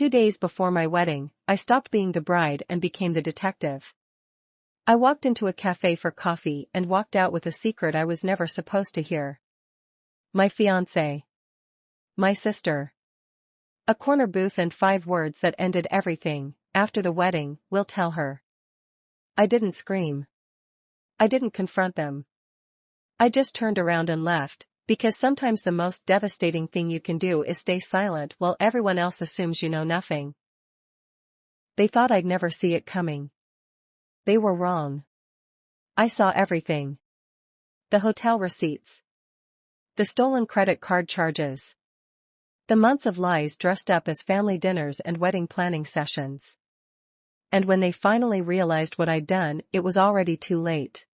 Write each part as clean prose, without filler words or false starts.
2 days before my wedding, I stopped being the bride and became the detective. I walked into a cafe for coffee and walked out with a secret I was never supposed to hear. My fiancé. My sister. A corner booth and 5 words that ended everything. After the wedding, we'll tell her. I didn't scream. I didn't confront them. I just turned around and left, because sometimes the most devastating thing you can do is stay silent while everyone else assumes you know nothing. They thought I'd never see it coming. They were wrong. I saw everything. The hotel receipts. The stolen credit card charges. The months of lies dressed up as family dinners and wedding planning sessions. And when they finally realized what I'd done, it was already too late.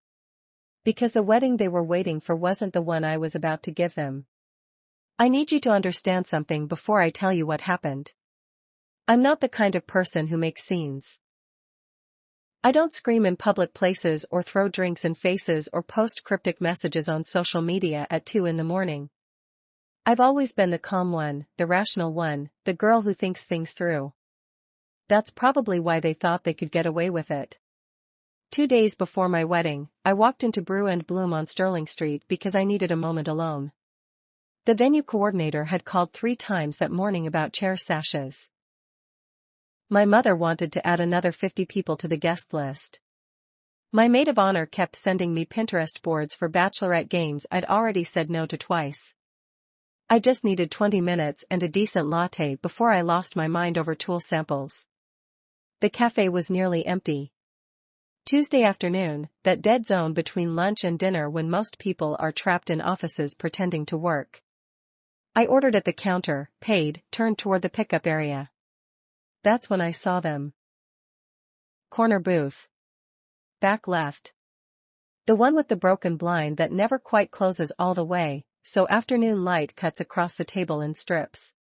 Because the wedding they were waiting for wasn't the one I was about to give them. I need you to understand something before I tell you what happened. I'm not the kind of person who makes scenes. I don't scream in public places or throw drinks in faces or post cryptic messages on social media at 2 a.m. I've always been the calm one, the rational one, the girl who thinks things through. That's probably why they thought they could get away with it. 2 days before my wedding, I walked into Brew and Bloom on Sterling Street because I needed a moment alone. The venue coordinator had called 3 times that morning about chair sashes. My mother wanted to add another 50 people to the guest list. My maid of honor kept sending me Pinterest boards for bachelorette games I'd already said no to twice. I just needed 20 minutes and a decent latte before I lost my mind over tool samples. The cafe was nearly empty. Tuesday afternoon, that dead zone between lunch and dinner when most people are trapped in offices pretending to work. I ordered at the counter, paid, turned toward the pickup area. That's when I saw them. Corner booth. Back left. The one with the broken blind that never quite closes all the way, so afternoon light cuts across the table in strips.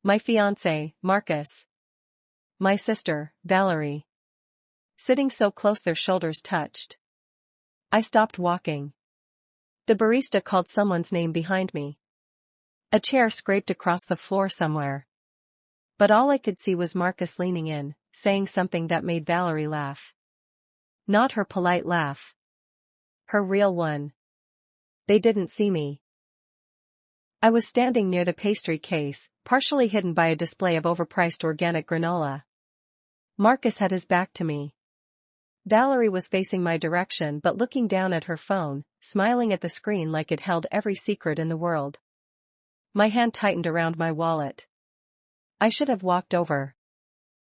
My fiancé, Marcus. My sister, Valerie. Sitting so close their shoulders touched. I stopped walking. The barista called someone's name behind me. A chair scraped across the floor somewhere. But all I could see was Marcus leaning in, saying something that made Valerie laugh. Not her polite laugh. Her real one. They didn't see me. I was standing near the pastry case, partially hidden by a display of overpriced organic granola. Marcus had his back to me. Valerie was facing my direction but looking down at her phone, smiling at the screen like it held every secret in the world. My hand tightened around my wallet. I should have walked over.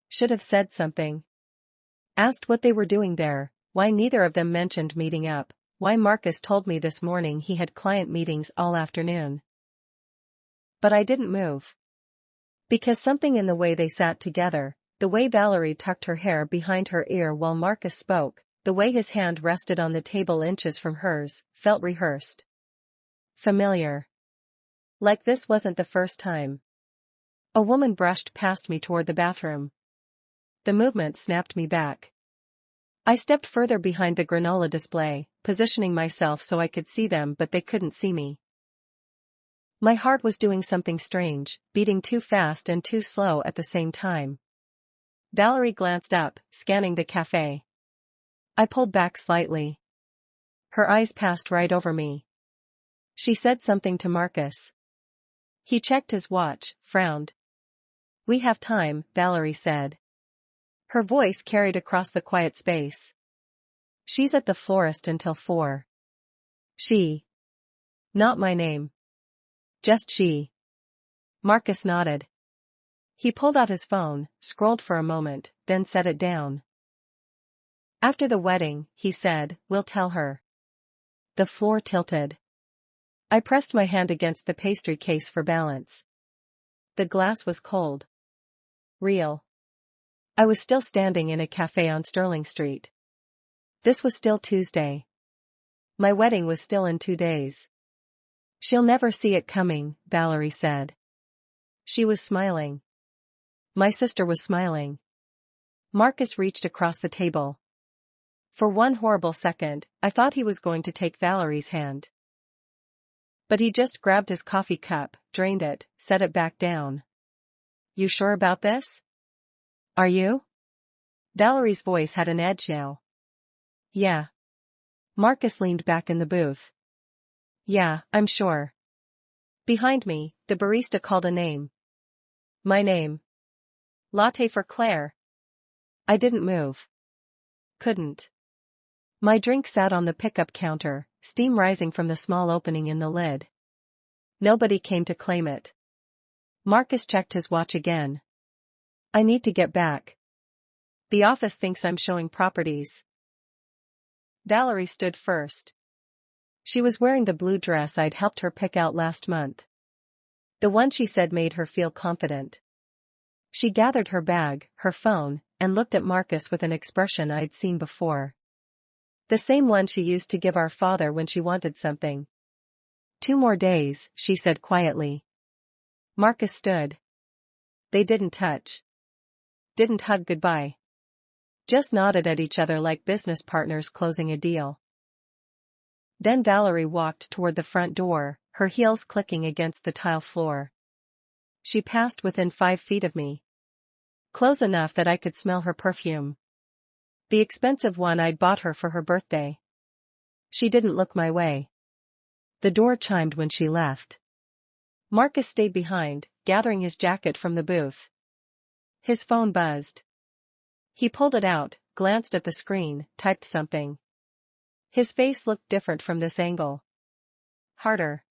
Should have said something. Asked what they were doing there, why neither of them mentioned meeting up, why Marcus told me this morning he had client meetings all afternoon. But I didn't move. Because something in the way they sat together, the way Valerie tucked her hair behind her ear while Marcus spoke, the way his hand rested on the table inches from hers, felt rehearsed. Familiar. Like this wasn't the first time. A woman brushed past me toward the bathroom. The movement snapped me back. I stepped further behind the granola display, positioning myself so I could see them but they couldn't see me. My heart was doing something strange, beating too fast and too slow at the same time. Valerie glanced up, scanning the cafe. I pulled back slightly. Her eyes passed right over me. She said something to Marcus. He checked his watch, frowned. We have time, Valerie said. Her voice carried across the quiet space. She's at the florist until 4. She. Not my name. Just she. Marcus nodded. He pulled out his phone, scrolled for a moment, then set it down. After the wedding, he said, we'll tell her. The floor tilted. I pressed my hand against the pastry case for balance. The glass was cold. Real. I was still standing in a cafe on Sterling Street. This was still Tuesday. My wedding was still in 2 days. She'll never see it coming, Valerie said. She was smiling. My sister was smiling. Marcus reached across the table. For one horrible second, I thought he was going to take Valerie's hand. But he just grabbed his coffee cup, drained it, set it back down. You sure about this? Are you? Valerie's voice had an edge now. Yeah. Marcus leaned back in the booth. Yeah, I'm sure. Behind me, the barista called a name. My name. Latte for Claire. I didn't move. Couldn't. My drink sat on the pickup counter, steam rising from the small opening in the lid. Nobody came to claim it. Marcus checked his watch again. I need to get back. The office thinks I'm showing properties. Valerie stood first. She was wearing the blue dress I'd helped her pick out last month. The one she said made her feel confident. She gathered her bag, her phone, and looked at Marcus with an expression I'd seen before. The same one she used to give our father when she wanted something. 2 more days, she said quietly. Marcus stood. They didn't touch. Didn't hug goodbye. Just nodded at each other like business partners closing a deal. Then Valerie walked toward the front door, her heels clicking against the tile floor. She passed within 5 feet of me. Close enough that I could smell her perfume. The expensive one I'd bought her for her birthday. She didn't look my way. The door chimed when she left. Marcus stayed behind, gathering his jacket from the booth. His phone buzzed. He pulled it out, glanced at the screen, typed something. His face looked different from this angle. Harder.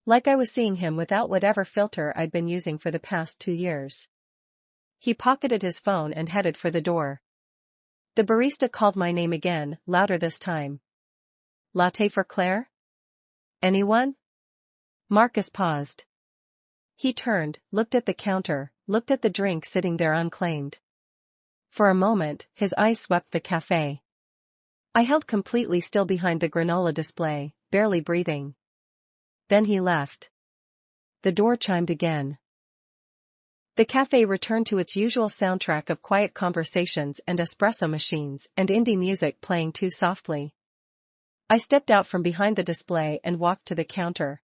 Like I was seeing him without whatever filter I'd been using for the past 2 years. He pocketed his phone and headed for the door. The barista called my name again, louder this time. Latte for Claire? Anyone? Marcus paused. He turned, looked at the counter, looked at the drink sitting there unclaimed. For a moment, his eyes swept the café. I held completely still behind the granola display, barely breathing. Then he left. The door chimed again. The café returned to its usual soundtrack of quiet conversations and espresso machines and indie music playing too softly. I stepped out from behind the display and walked to the counter.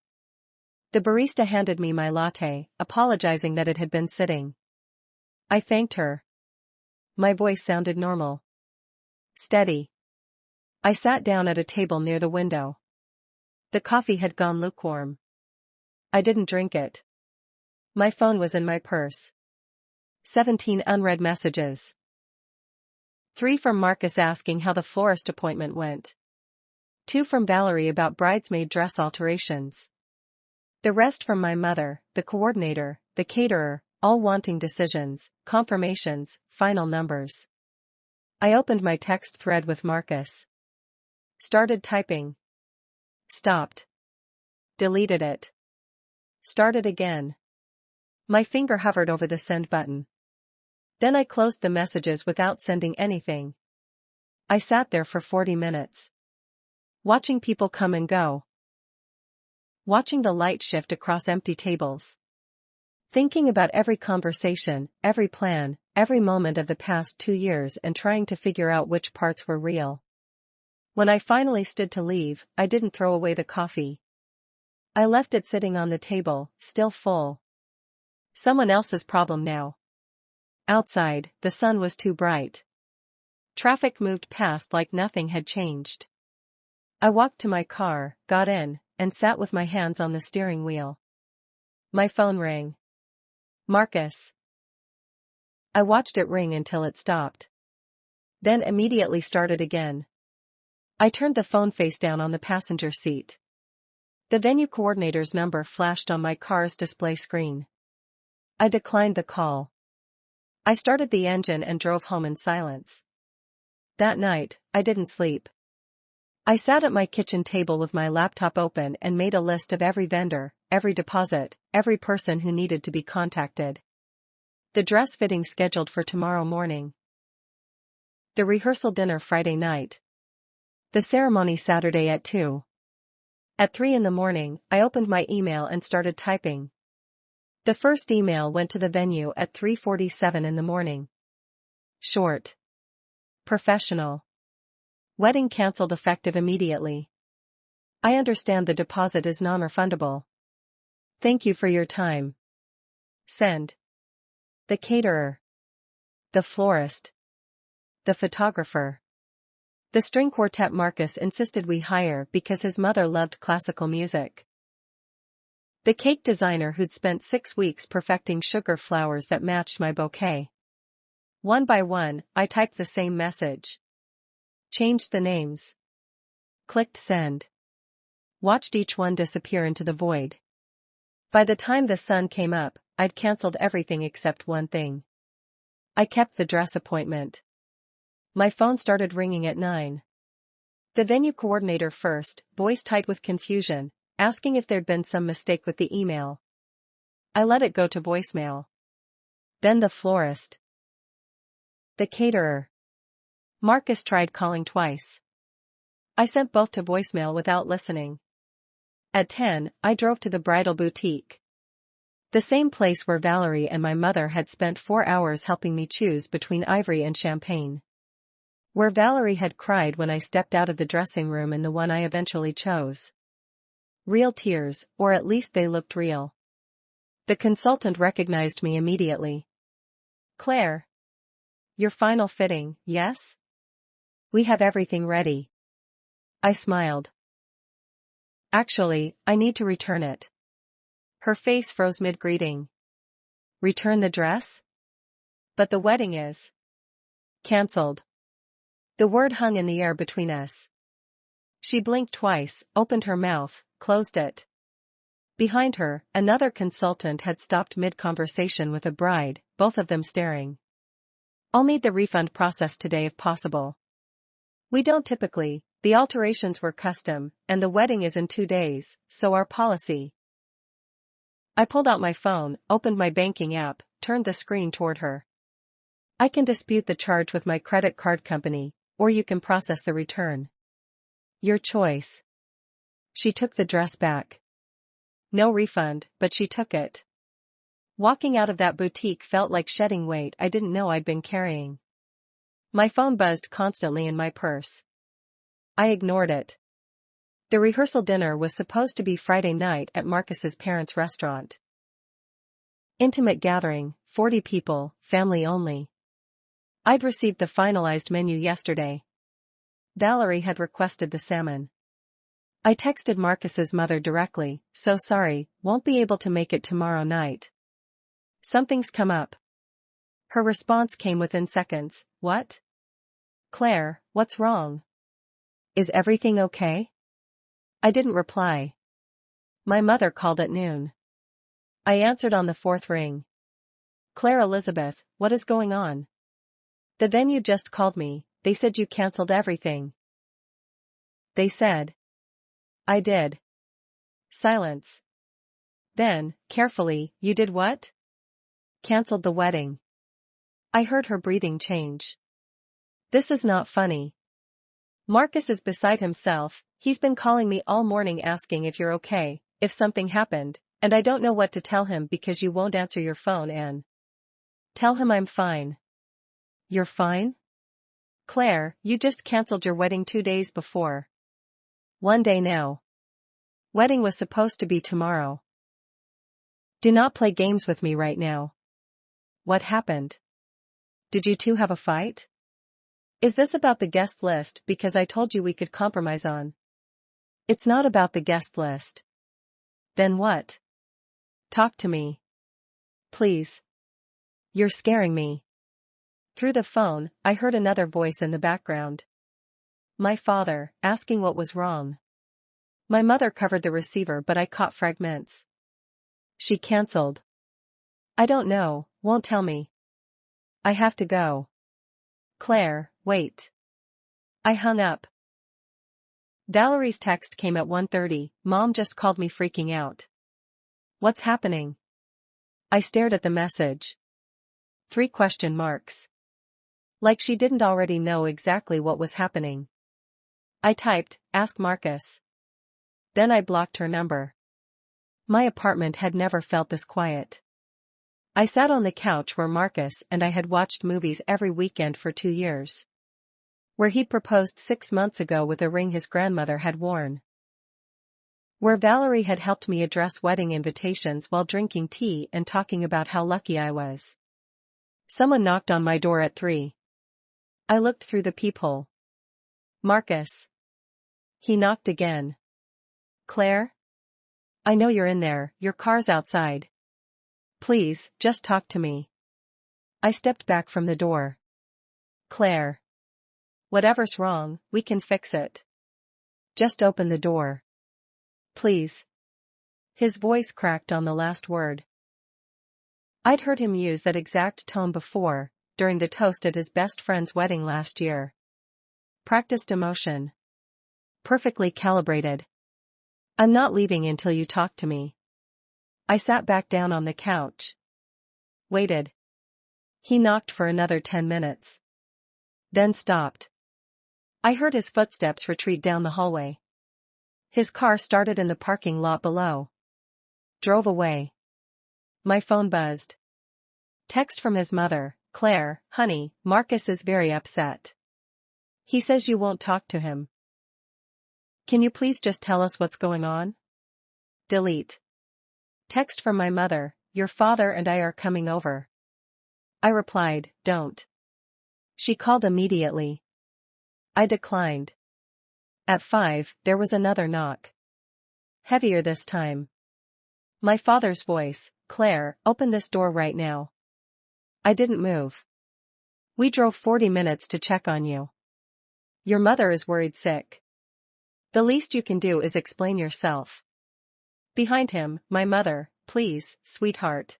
The barista handed me my latte, apologizing that it had been sitting. I thanked her. My voice sounded normal. Steady. I sat down at a table near the window. The coffee had gone lukewarm. I didn't drink it. My phone was in my purse. 17 unread messages. 3 from Marcus asking how the florist appointment went. 2 from Valerie about bridesmaid dress alterations. The rest from my mother, the coordinator, the caterer, all wanting decisions, confirmations, final numbers. I opened my text thread with Marcus. Started typing. Stopped. Deleted it. Started again. My finger hovered over the send button. Then I closed the messages without sending anything. I sat there for 40 minutes. Watching people come and go. Watching the light shift across empty tables. Thinking about every conversation, every plan, every moment of the past 2 years and trying to figure out which parts were real. When I finally stood to leave, I didn't throw away the coffee. I left it sitting on the table, still full. Someone else's problem now. Outside, the sun was too bright. Traffic moved past like nothing had changed. I walked to my car, got in, and sat with my hands on the steering wheel. My phone rang. Marcus. I watched it ring until it stopped. Then immediately started again. I turned the phone face down on the passenger seat. The venue coordinator's number flashed on my car's display screen. I declined the call. I started the engine and drove home in silence. That night, I didn't sleep. I sat at my kitchen table with my laptop open and made a list of every vendor, every deposit, every person who needed to be contacted. The dress fitting scheduled for tomorrow morning. The rehearsal dinner Friday night. The ceremony Saturday at 2. At 3 in the morning, I opened my email and started typing. The first email went to the venue at 3:47 in the morning. Short. Professional. Wedding cancelled effective immediately. I understand the deposit is non-refundable. Thank you for your time. Send. The caterer. The florist. The photographer. The string quartet Marcus insisted we hire because his mother loved classical music. The cake designer who'd spent 6 weeks perfecting sugar flowers that matched my bouquet. One by one, I typed the same message. Changed the names. Clicked send. Watched each one disappear into the void. By the time the sun came up, I'd cancelled everything except one thing. I kept the dress appointment. My phone started ringing at 9. The venue coordinator first, voice tight with confusion, asking if there'd been some mistake with the email. I let it go to voicemail. Then the florist. The caterer. Marcus tried calling twice. I sent both to voicemail without listening. At 10, I drove to the bridal boutique. The same place where Valerie and my mother had spent 4 hours helping me choose between ivory and champagne. Where Valerie had cried when I stepped out of the dressing room and the one I eventually chose. Real tears, or at least they looked real. The consultant recognized me immediately. Claire. Your final fitting, yes? We have everything ready. I smiled. Actually, I need to return it. Her face froze mid-greeting. Return the dress? But the wedding is cancelled. The word hung in the air between us. She blinked twice, opened her mouth, closed it. Behind her, another consultant had stopped mid-conversation with a bride, both of them staring. I'll need the refund process today if possible. We don't typically, the alterations were custom, and the wedding is in 2 days, so our policy. I pulled out my phone, opened my banking app, turned the screen toward her. I can dispute the charge with my credit card company, or you can process the return. Your choice. She took the dress back. No refund, but she took it. Walking out of that boutique felt like shedding weight I didn't know I'd been carrying. My phone buzzed constantly in my purse. I ignored it. The rehearsal dinner was supposed to be Friday night at Marcus's parents' restaurant. Intimate gathering, 40 people, family only. I'd received the finalized menu yesterday. Valerie had requested the salmon. I texted Marcus's mother directly, so sorry, won't be able to make it tomorrow night. Something's come up. Her response came within seconds, what? Claire, what's wrong? Is everything okay? I didn't reply. My mother called at noon. I answered on the 4th ring. Claire Elizabeth, what is going on? The venue just called me, they said you cancelled everything. They said. I did. Silence. Then, carefully, you did what? Cancelled the wedding. I heard her breathing change. This is not funny. Marcus is beside himself, he's been calling me all morning asking if you're okay, if something happened, and I don't know what to tell him because you won't answer your phone and. Tell him I'm fine. You're fine? Claire, you just cancelled your wedding 2 days before. 1 day now. Wedding was supposed to be tomorrow. Do not play games with me right now. What happened? Did you two have a fight? Is this about the guest list because I told you we could compromise on? It's not about the guest list. Then what? Talk to me. Please. You're scaring me. Through the phone, I heard another voice in the background. My father, asking what was wrong. My mother covered the receiver but I caught fragments. She cancelled. I don't know, won't tell me. I have to go. Claire, wait. I hung up. Valerie's text came at 1:30, Mom just called me freaking out. What's happening? I stared at the message. 3 question marks. Like she didn't already know exactly what was happening. I typed, ask Marcus. Then I blocked her number. My apartment had never felt this quiet. I sat on the couch where Marcus and I had watched movies every weekend for 2 years. Where he proposed 6 months ago with a ring his grandmother had worn. Where Valerie had helped me address wedding invitations while drinking tea and talking about how lucky I was. Someone knocked on my door at 3. I looked through the peephole. Marcus. He knocked again. Claire? I know you're in there, your car's outside. Please, just talk to me. I stepped back from the door. Claire. Whatever's wrong, we can fix it. Just open the door. Please. His voice cracked on the last word. I'd heard him use that exact tone before, during the toast at his best friend's wedding last year. Practiced emotion. Perfectly calibrated. I'm not leaving until you talk to me. I sat back down on the couch. Waited. He knocked for another 10 minutes. Then stopped. I heard his footsteps retreat down the hallway. His car started in the parking lot below. Drove away. My phone buzzed. Text from his mother, Claire, honey, Marcus is very upset. He says you won't talk to him. Can you please just tell us what's going on? Delete. Text from my mother, your father and I are coming over. I replied, don't. She called immediately. I declined. At 5, there was another knock. Heavier this time. My father's voice, Claire, open this door right now. I didn't move. We drove 40 minutes to check on you. Your mother is worried sick. The least you can do is explain yourself. Behind him, my mother, please, sweetheart.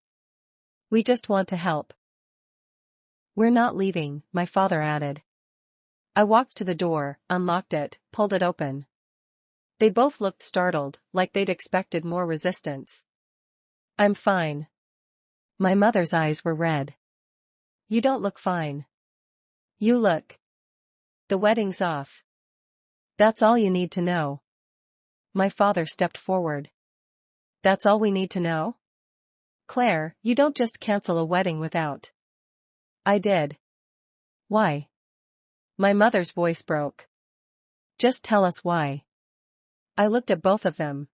We just want to help. We're not leaving, my father added. I walked to the door, unlocked it, pulled it open. They both looked startled, like they'd expected more resistance. I'm fine. My mother's eyes were red. You don't look fine. You look. The wedding's off. That's all you need to know. My father stepped forward. That's all we need to know? Claire, you don't just cancel a wedding without. I did. Why? My mother's voice broke. Just tell us why. I looked at both of them.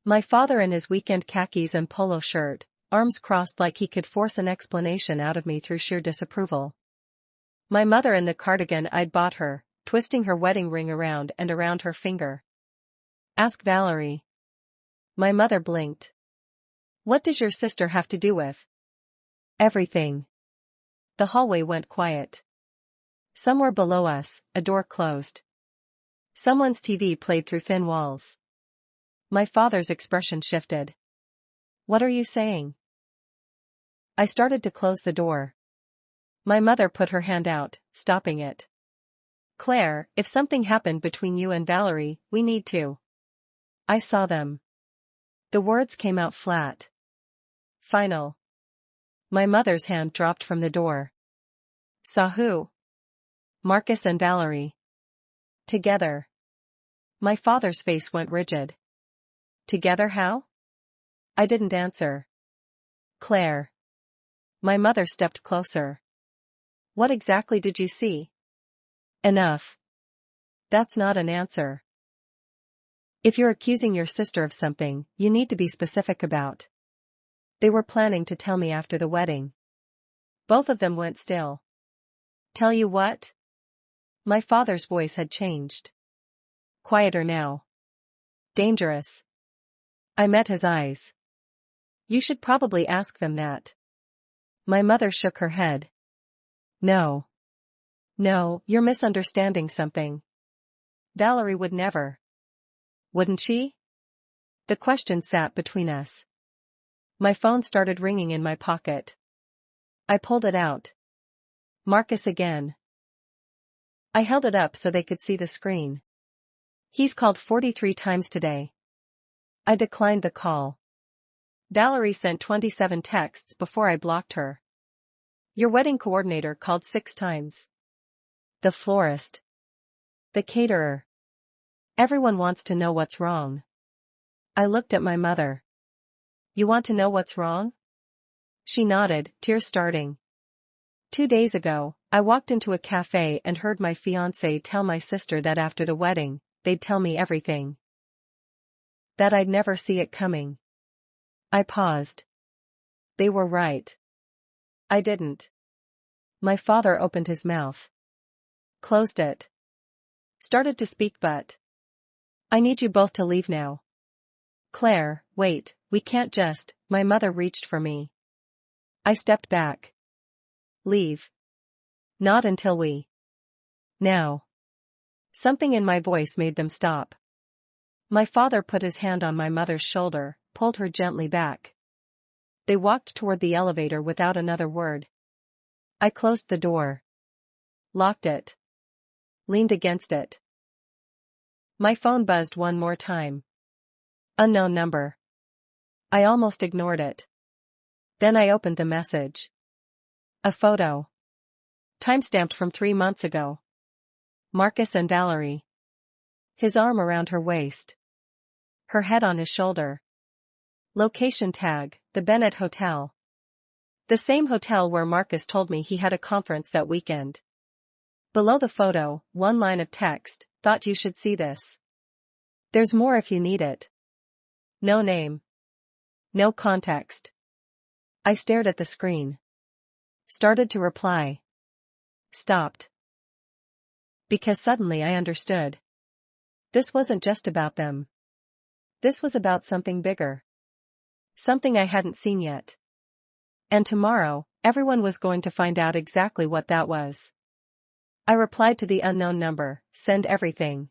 My father in his weekend khakis and polo shirt, arms crossed like he could force an explanation out of me through sheer disapproval. My mother in the cardigan I'd bought her, twisting her wedding ring around and around her finger. Ask Valerie. My mother blinked. What does your sister have to do with? Everything. The hallway went quiet. Somewhere below us, a door closed. Someone's TV played through thin walls. My father's expression shifted. What are you saying? I started to close the door. My mother put her hand out, stopping it. Claire, if something happened between you and Valerie, we need to. I saw them. The words came out flat. Final. My mother's hand dropped from the door. Saw who? Marcus and Valerie. Together. My father's face went rigid. Together how? I didn't answer. Claire. My mother stepped closer. What exactly did you see? Enough. That's not an answer. If you're accusing your sister of something, you need to be specific about. They were planning to tell me after the wedding. Both of them went still. Tell you what? My father's voice had changed. Quieter now. Dangerous. I met his eyes. You should probably ask them that. My mother shook her head. No. No, you're misunderstanding something. Valerie would never. Wouldn't she? The question sat between us. My phone started ringing in my pocket. I pulled it out. Marcus again. I held it up so they could see the screen. He's called 43 times today. I declined the call. Valerie sent 27 texts before I blocked her. Your wedding coordinator called 6 times. The florist. The caterer. Everyone wants to know what's wrong. I looked at my mother. You want to know what's wrong? She nodded, tears starting. 2 days ago, I walked into a cafe and heard my fiancé tell my sister that after the wedding, they'd tell me everything. That I'd never see it coming. I paused. They were right. I didn't. My father opened his mouth. Closed it. Started to speak but. I need you both to leave now. Claire, wait, we can't just, my mother reached for me. I stepped back. Leave. Not until we. Now. Something in my voice made them stop. My father put his hand on my mother's shoulder, pulled her gently back. They walked toward the elevator without another word. I closed the door. Locked it. Leaned against it. My phone buzzed one more time. Unknown number. I almost ignored it. Then I opened the message. A photo. Timestamped from 3 months ago. Marcus and Valerie. His arm around her waist. Her head on his shoulder. Location tag, the Bennett Hotel. The same hotel where Marcus told me he had a conference that weekend. Below the photo, one line of text, thought you should see this. There's more if you need it. No name. No context. I stared at the screen. Started to reply. Stopped. Because suddenly I understood. This wasn't just about them. This was about something bigger. Something I hadn't seen yet. And tomorrow, everyone was going to find out exactly what that was. I replied to the unknown number, send everything.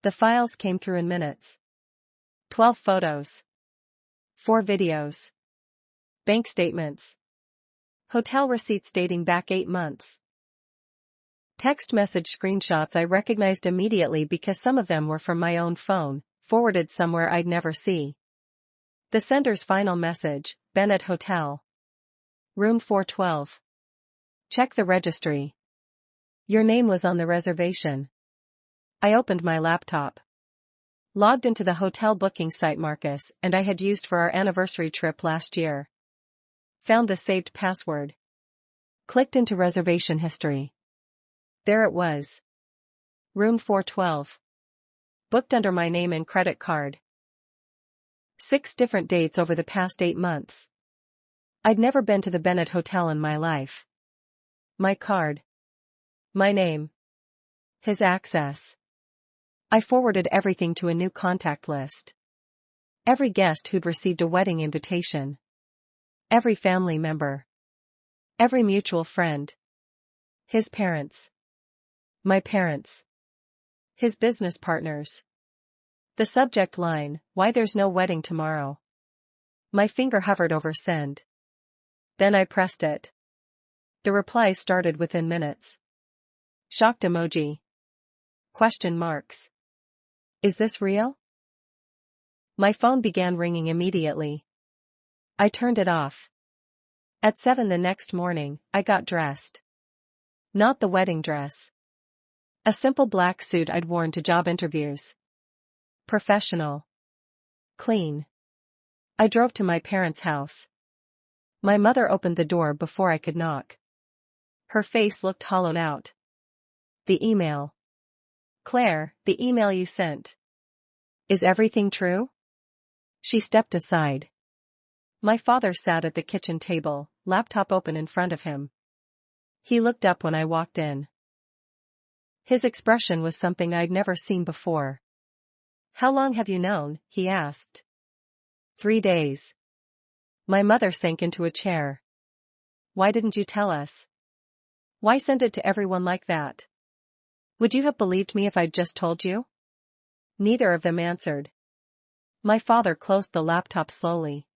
The files came through in minutes. 12 photos. 4 videos. Bank statements. Hotel receipts dating back 8 months. Text message screenshots I recognized immediately because some of them were from my own phone, forwarded somewhere I'd never see. The sender's final message, Bennett Hotel. Room 412. Check the registry. Your name was on the reservation. I opened my laptop. Logged into the hotel booking site Marcus and I had used for our anniversary trip last year. Found the saved password. Clicked into reservation history. There it was. Room 412. Booked under my name and credit card. 6 different dates over the past 8 months. I'd never been to the Bennett Hotel in my life. My card. My name. His access. I forwarded everything to a new contact list. Every guest who'd received a wedding invitation. Every family member. Every mutual friend. His parents. My parents. His business partners. The subject line, why there's no wedding tomorrow. My finger hovered over send. Then I pressed it. The replies started within minutes. Shocked emoji. Question marks. Is this real? My phone began ringing immediately. I turned it off. At 7 the next morning, I got dressed. Not the wedding dress. A simple black suit I'd worn to job interviews. Professional. Clean. I drove to my parents' house. My mother opened the door before I could knock. Her face looked hollowed out. The email. Claire, the email you sent. Is everything true? She stepped aside. My father sat at the kitchen table, laptop open in front of him. He looked up when I walked in. His expression was something I'd never seen before. How long have you known? He asked. 3 days. My mother sank into a chair. Why didn't you tell us? Why send it to everyone like that? Would you have believed me if I'd just told you? Neither of them answered. My father closed the laptop slowly.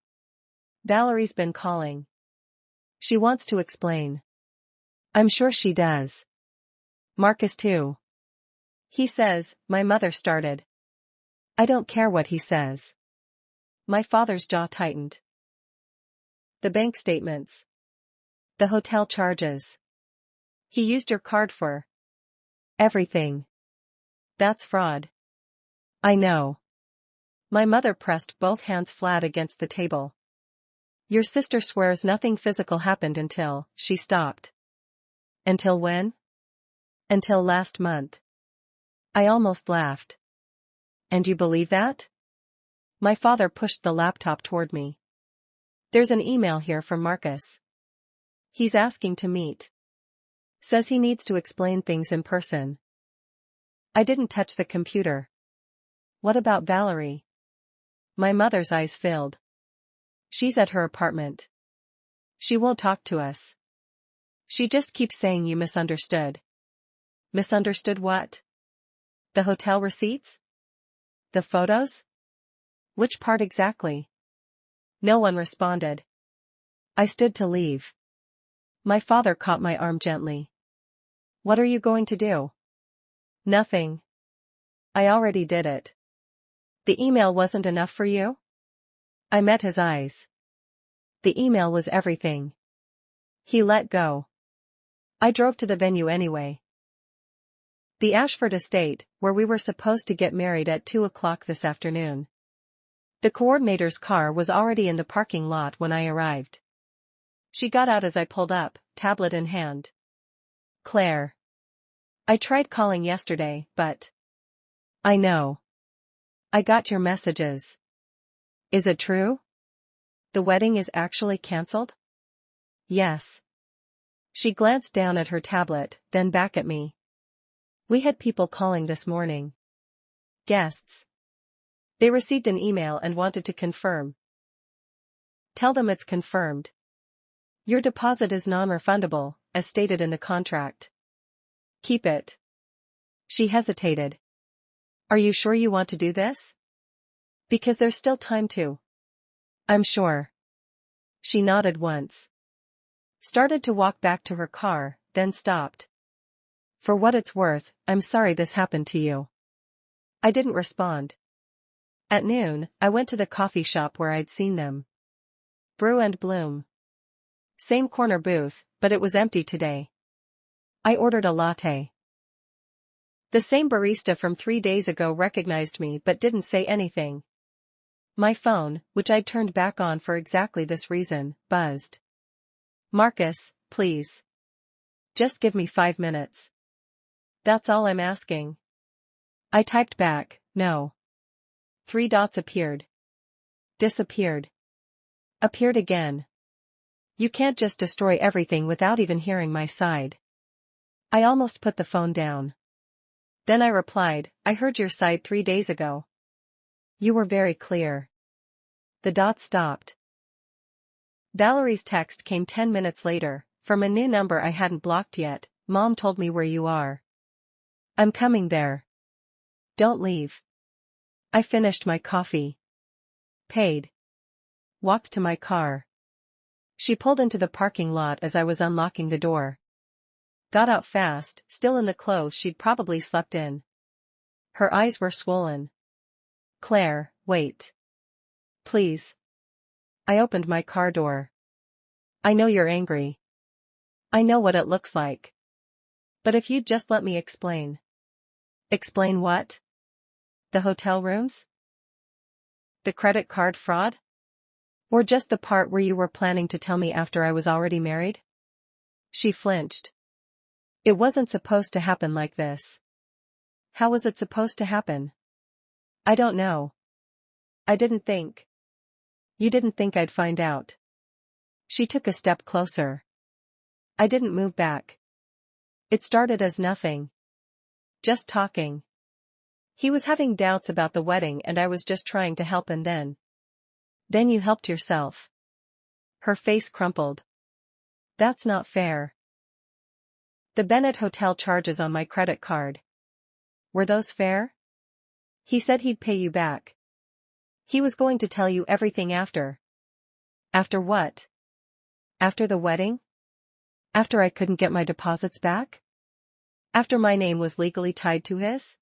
Valerie's been calling. She wants to explain. I'm sure she does. Marcus too. He says, my mother started. I don't care what he says. My father's jaw tightened. The bank statements. The hotel charges. He used your card for everything. That's fraud. I know. My mother pressed both hands flat against the table. Your sister swears nothing physical happened until, she stopped. Until when? Until last month. I almost laughed. And you believe that? My father pushed the laptop toward me. There's an email here from Marcus. He's asking to meet. Says he needs to explain things in person. I didn't touch the computer. What about Valerie? My mother's eyes filled. She's at her apartment. She won't talk to us. She just keeps saying you misunderstood. Misunderstood what? The hotel receipts? The photos? Which part exactly? No one responded. I stood to leave. My father caught my arm gently. What are you going to do? Nothing. I already did it. The email wasn't enough for you? I met his eyes. The email was everything. He let go. I drove to the venue anyway. The Ashford estate, where we were supposed to get married at 2 o'clock this afternoon. The coordinator's car was already in the parking lot when I arrived. She got out as I pulled up, tablet in hand. Claire. I tried calling yesterday, but... I know. I got your messages. Is it true? The wedding is actually cancelled? Yes. She glanced down at her tablet, then back at me. We had people calling this morning. Guests. They received an email and wanted to confirm. Tell them it's confirmed. Your deposit is non-refundable, as stated in the contract. Keep it. She hesitated. Are you sure you want to do this? Because there's still time to. I'm sure. She nodded once. Started to walk back to her car, then stopped. For what it's worth, I'm sorry this happened to you. I didn't respond. At noon, I went to the coffee shop where I'd seen them. Brew and Bloom. Same corner booth, but it was empty today. I ordered a latte. The same barista from 3 days ago recognized me but didn't say anything. My phone, which I'd turned back on for exactly this reason, buzzed. Marcus, please. Just give me 5 minutes. That's all I'm asking. I typed back, no. 3 dots appeared. Disappeared. Appeared again. You can't just destroy everything without even hearing my side. I almost put the phone down. Then I replied, I heard your side 3 days ago. You were very clear. The dots stopped. Valerie's text came 10 minutes later, from a new number I hadn't blocked yet. Mom told me where you are. I'm coming there. Don't leave. I finished my coffee. Paid. Walked to my car. She pulled into the parking lot as I was unlocking the door. Got out fast, still in the clothes she'd probably slept in. Her eyes were swollen. Claire, wait. Please. I opened my car door. I know you're angry. I know what it looks like. But if you'd just let me explain. Explain what? The hotel rooms? The credit card fraud? Or just the part where you were planning to tell me after I was already married? She flinched. It wasn't supposed to happen like this. How was it supposed to happen? I don't know. I didn't think. You didn't think I'd find out. She took a step closer. I didn't move back. It started as nothing. Just talking. He was having doubts about the wedding and I was just trying to help and then. Then you helped yourself. Her face crumpled. That's not fair. The Bennett Hotel charges on my credit card. Were those fair? He said he'd pay you back. He was going to tell you everything after. After what? After the wedding? After I couldn't get my deposits back? After my name was legally tied to his?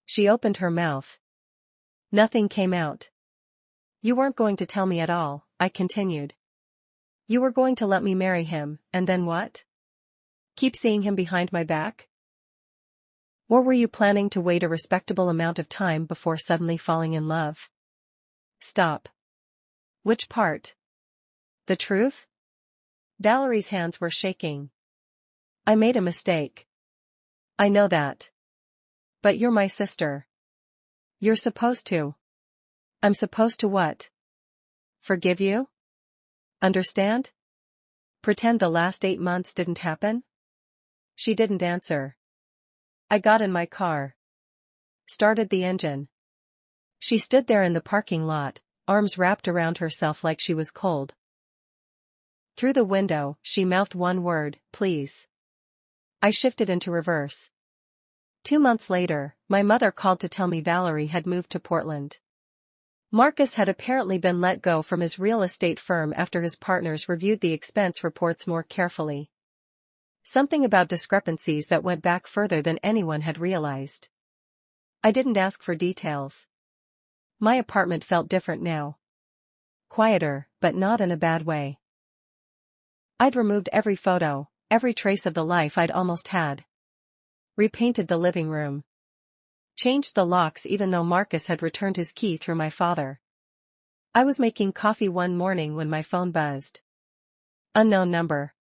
She opened her mouth. Nothing came out. You weren't going to tell me at all, I continued. You were going to let me marry him, and then what? Keep seeing him behind my back? Or were you planning to wait a respectable amount of time before suddenly falling in love? Stop. Which part? The truth? Valerie's hands were shaking. I made a mistake. I know that. But you're my sister. You're supposed to. I'm supposed to what? Forgive you? Understand? Pretend the last 8 months didn't happen? She didn't answer. I got in my car. Started the engine. She stood there in the parking lot, arms wrapped around herself like she was cold. Through the window, she mouthed one word, please. I shifted into reverse. 2 months later, my mother called to tell me Valerie had moved to Portland. Marcus had apparently been let go from his real estate firm after his partners reviewed the expense reports more carefully. Something about discrepancies that went back further than anyone had realized. I didn't ask for details. My apartment felt different now. Quieter, but not in a bad way. I'd removed every photo, every trace of the life I'd almost had. Repainted the living room. Changed the locks even though Marcus had returned his key through my father. I was making coffee one morning when my phone buzzed. Unknown number.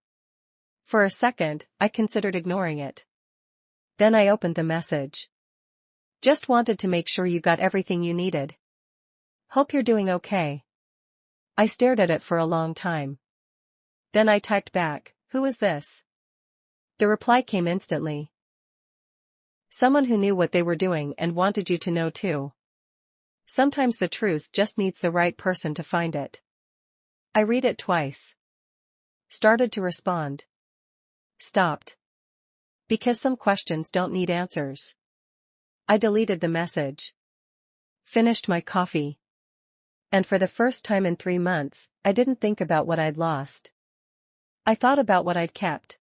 For a second, I considered ignoring it. Then I opened the message. Just wanted to make sure you got everything you needed. Hope you're doing okay. I stared at it for a long time. Then I typed back, who is this? The reply came instantly. Someone who knew what they were doing and wanted you to know too. Sometimes the truth just needs the right person to find it. I read it twice. Started to respond. Stopped. Because some questions don't need answers. I deleted the message. Finished my coffee. And for the first time in 3 months, I didn't think about what I'd lost. I thought about what I'd kept.